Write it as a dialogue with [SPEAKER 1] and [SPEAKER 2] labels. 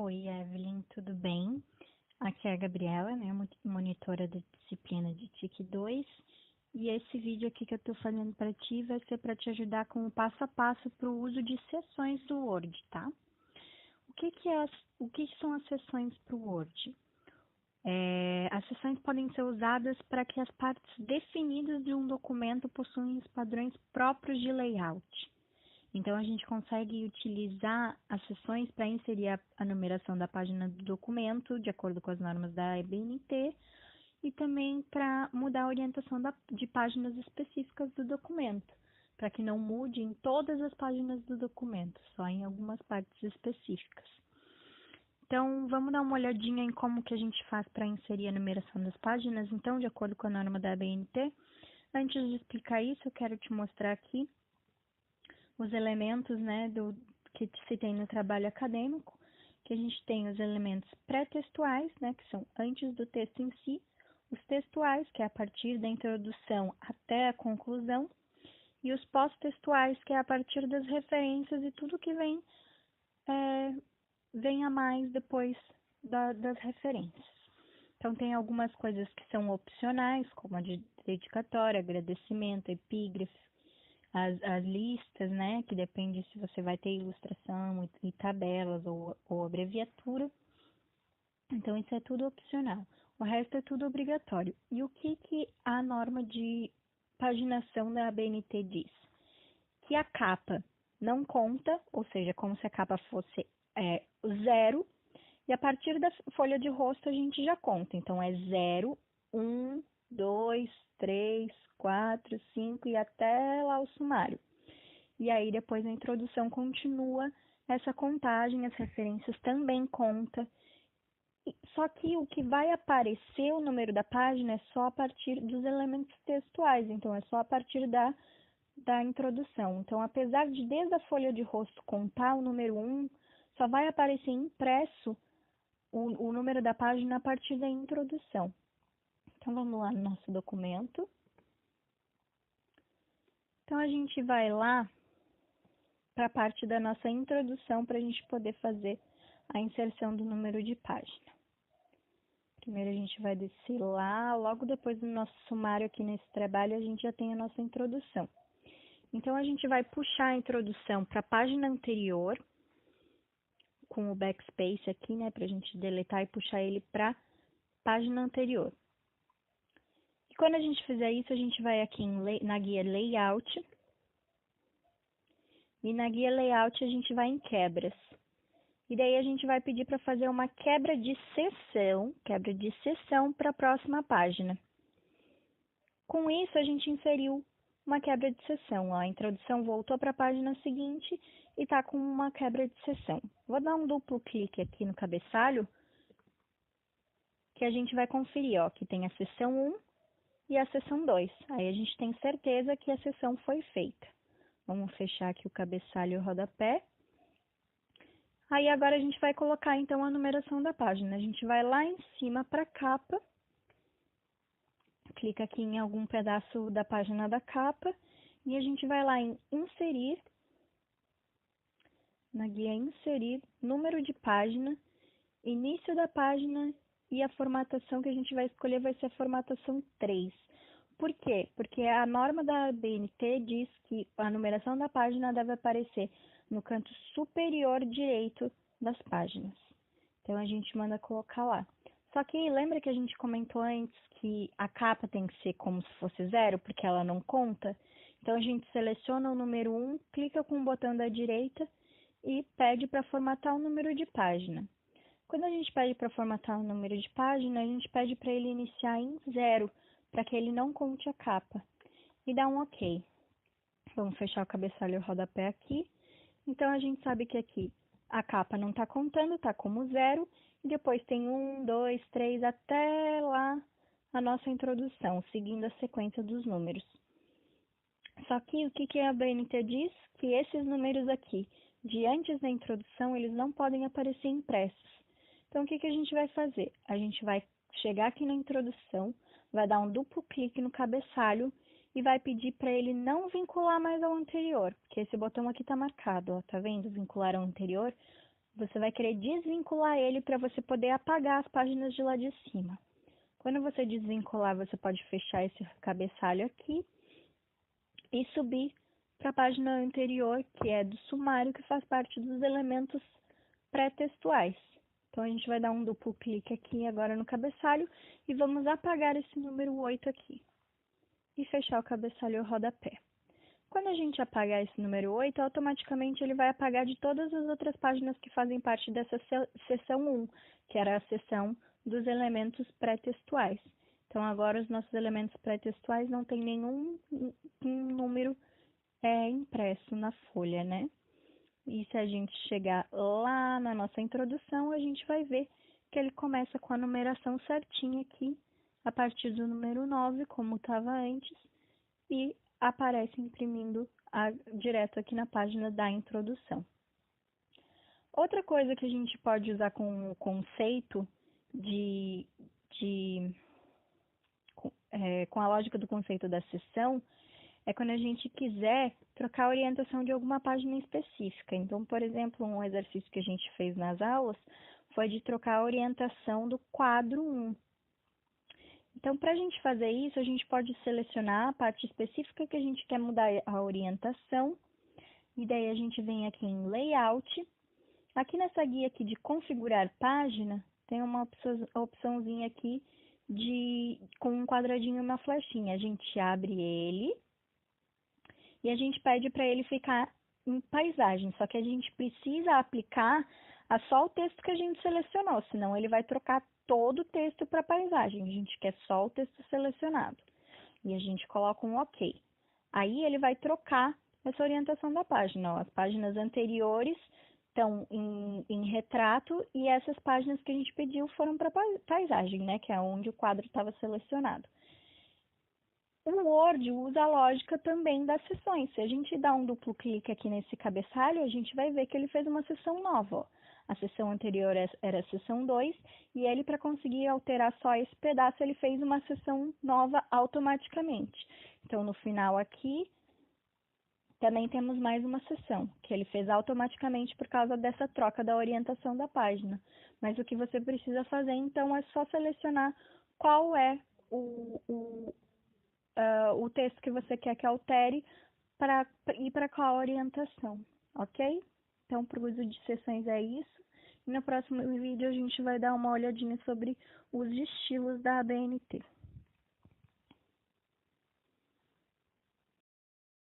[SPEAKER 1] Oi, Evelyn, tudo bem? Aqui é a Gabriela, né, monitora da disciplina de TIC 2. E esse vídeo aqui que eu estou fazendo para ti vai ser para te ajudar com o passo a passo para o uso de seções do Word, tá? O que são as seções para o Word? As seções podem ser usadas para que as partes definidas de um documento possuem os padrões próprios de layout. Então, a gente consegue utilizar as seções para inserir a numeração da página do documento, de acordo com as normas da ABNT, e também para mudar a orientação de páginas específicas do documento, para que não mude em todas as páginas do documento, só em algumas partes específicas. Então, vamos dar uma olhadinha em como que a gente faz para inserir a numeração das páginas, então, de acordo com a norma da ABNT. Antes de explicar isso, eu quero te mostrar aqui os elementos, né, que se tem no trabalho acadêmico, que a gente tem os elementos pré-textuais, né, que são antes do texto em si, os textuais, que é a partir da introdução até a conclusão, e os pós-textuais, que é a partir das referências e tudo que vem a mais depois das referências. Então, tem algumas coisas que são opcionais, como a de dedicatória, agradecimento, epígrafe, as listas, né, que depende se você vai ter ilustração e tabelas ou abreviatura. Então, isso é tudo opcional. O resto é tudo obrigatório. E o que a norma de paginação da ABNT diz? Que a capa não conta, ou seja, como se a capa fosse zero, e a partir da folha de rosto a gente já conta. Então, é 0, 1, 2, 3, 4, 5 e até lá o sumário. E aí, depois a introdução continua essa contagem, as referências também conta. Só que o que vai aparecer o número da página é só a partir dos elementos textuais, então é só a partir da introdução. Então, apesar de desde a folha de rosto contar o número 1, só vai aparecer impresso o número da página a partir da introdução. Então, vamos lá no nosso documento. Então, a gente vai lá para a parte da nossa introdução para a gente poder fazer a inserção do número de página. Primeiro a gente vai descer lá, logo depois do nosso sumário aqui nesse trabalho a gente já tem a nossa introdução. Então a gente vai puxar a introdução para a página anterior, com o backspace aqui, né, para a gente deletar e puxar ele para a página anterior. E quando a gente fizer isso, a gente vai aqui na guia Layout, e na guia Layout a gente vai em Quebras. E daí a gente vai pedir para fazer uma quebra de seção para a próxima página. Com isso, a gente inseriu uma quebra de seção. Ó, a introdução voltou para a página seguinte e está com uma quebra de seção. Vou dar um duplo clique aqui no cabeçalho, que a gente vai conferir, ó, que tem a seção 1 e a seção 2. Aí a gente tem certeza que a seção foi feita. Vamos fechar aqui o cabeçalho e o rodapé. Aí agora a gente vai colocar então a numeração da página. A gente vai lá em cima para a capa, clica aqui em algum pedaço da página da capa e a gente vai lá em inserir, na guia inserir, número de página, início da página e a formatação que a gente vai escolher vai ser a formatação 3. Por quê? Porque a norma da ABNT diz que a numeração da página deve aparecer no canto superior direito das páginas. Então, a gente manda colocar lá. Só que lembra que a gente comentou antes que a capa tem que ser como se fosse 0, porque ela não conta? Então, a gente seleciona o número 1, clica com o botão da direita e pede para formatar o número de página. Quando a gente pede para formatar o número de página, a gente pede para ele iniciar em 0, para que ele não conte a capa. E dá um OK. Vamos fechar o cabeçalho e o rodapé aqui. Então, a gente sabe que aqui a capa não está contando, está como 0, e depois tem 1, 2, 3, até lá a nossa introdução, seguindo a sequência dos números. Só que o que a ABNT diz? Que esses números aqui, de antes da introdução, eles não podem aparecer impressos. Então, o que a gente vai fazer? A gente vai chegar aqui na introdução, vai dar um duplo clique no cabeçalho, e vai pedir para ele não vincular mais ao anterior, porque esse botão aqui está marcado, ó, tá vendo? Vincular ao anterior. você vai querer desvincular ele para você poder apagar as páginas de lá de cima. Quando você desvincular, você pode fechar esse cabeçalho aqui e subir para a página anterior, que é do sumário, que faz parte dos elementos pré-textuais. Então, a gente vai dar um duplo clique aqui agora no cabeçalho e vamos apagar esse número 8 aqui. E fechar o cabeçalho rodapé. Quando a gente apagar esse número 8, automaticamente ele vai apagar de todas as outras páginas que fazem parte dessa seção 1, que era a seção dos elementos pré-textuais. Então, agora os nossos elementos pré-textuais não tem nenhum número impresso na folha, né? E se a gente chegar lá na nossa introdução, a gente vai ver que ele começa com a numeração certinha aqui, a partir do número 9, como estava antes, e aparece imprimindo direto aqui na página da introdução. Outra coisa que a gente pode usar com o conceito com a lógica do conceito da seção, é quando a gente quiser trocar a orientação de alguma página específica. Então, por exemplo, um exercício que a gente fez nas aulas foi de trocar a orientação do quadro 1. Então, para a gente fazer isso, a gente pode selecionar a parte específica que a gente quer mudar a orientação, e daí a gente vem aqui em Layout. Aqui nessa guia aqui de configurar página, tem uma opçãozinha aqui com um quadradinho e uma flechinha. A gente abre ele e a gente pede para ele ficar em paisagem, só que a gente precisa aplicar só o texto que a gente selecionou, senão ele vai trocar todo o texto para paisagem. A gente quer só o texto selecionado. E a gente coloca um OK. Aí ele vai trocar essa orientação da página. Ó, as páginas anteriores estão em retrato e essas páginas que a gente pediu foram para paisagem, né? Que é onde o quadro estava selecionado. O Word usa a lógica também das seções. Se a gente dá um duplo clique aqui nesse cabeçalho, a gente vai ver que ele fez uma seção nova. Ó. A seção anterior era a seção 2, e ele, para conseguir alterar só esse pedaço, ele fez uma seção nova automaticamente. Então, no final aqui, também temos mais uma seção, que ele fez automaticamente por causa dessa troca da orientação da página. Mas o que você precisa fazer, então, é só selecionar qual é o texto que você quer que altere para ir para qual orientação, ok? Então, para o uso de seções é isso. E no próximo vídeo a gente vai dar uma olhadinha sobre os estilos da ABNT.